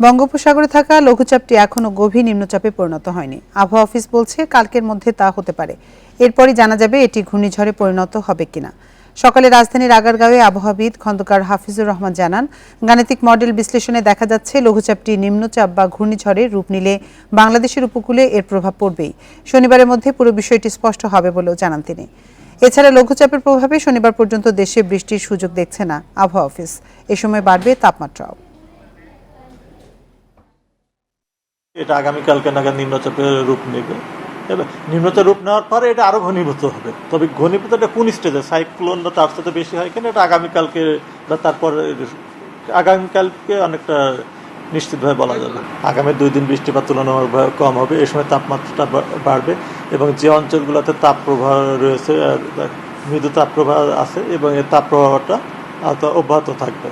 বঙ্গোপসাগরে থাকা লঘুচাপটি এখনও গভীর নিম্নচাপে পরিণত হয়নি। আবহাওয়া অফিস বলছে কালকের মধ্যে তা হতে পারে। এরপরই জানা যাবে এটি ঘূর্ণিঝড়ে পরিণত হবে কিনা। সকালে রাজধানীর আগারগাঁওয়ে আবহাওয়াবিদ খন্দকার হাফিজুর রহমান জানান, গাণিতিক মডেল বিশ্লেষণে দেখা যাচ্ছে লঘুচাপটি নিম্নচাপ বা ঘূর্ণিঝড়ের রূপ নিলে বাংলাদেশের উপকূলে এর প্রভাব পড়বেই। শনিবারের মধ্যে পুরো বিষয়টি স্পষ্ট হবে বলেও জানান তিনি। এছাড়া লঘুচাপের প্রভাবে শনিবার পর্যন্ত দেশে বৃষ্টির সুযোগ দেখছে না আবহাওয়া অফিস। এ সময় বাড়বে তাপমাত্রাও। এটা আগামীকালকে নাগাদ নিম্নচাপের রূপ নেবে। নিম্নচাপ রূপ নেওয়ার পরে এটা আরো ঘনীভূত হবে। তবে ঘনীভূতটা কোন স্টেজে, সাইক্লোন বা তার সাথে বেশি হয় কিনা এটা আগামীকালকে বা তারপর আগামীকালকে অনেকটা নিশ্চিতভাবে বলা যাবে। আগামী 2 দিন বৃষ্টিপাত তুলনামূলকভাবে কম হবে। এই সময় তাপমাত্রাটা বাড়বে এবং যে অঞ্চলগুলোতে তাপপ্রবাহ রয়েছে মৃদু তাপপ্রবাহ আছে এবং এই তাপপ্রবাহটা অব্যাহত থাকবে।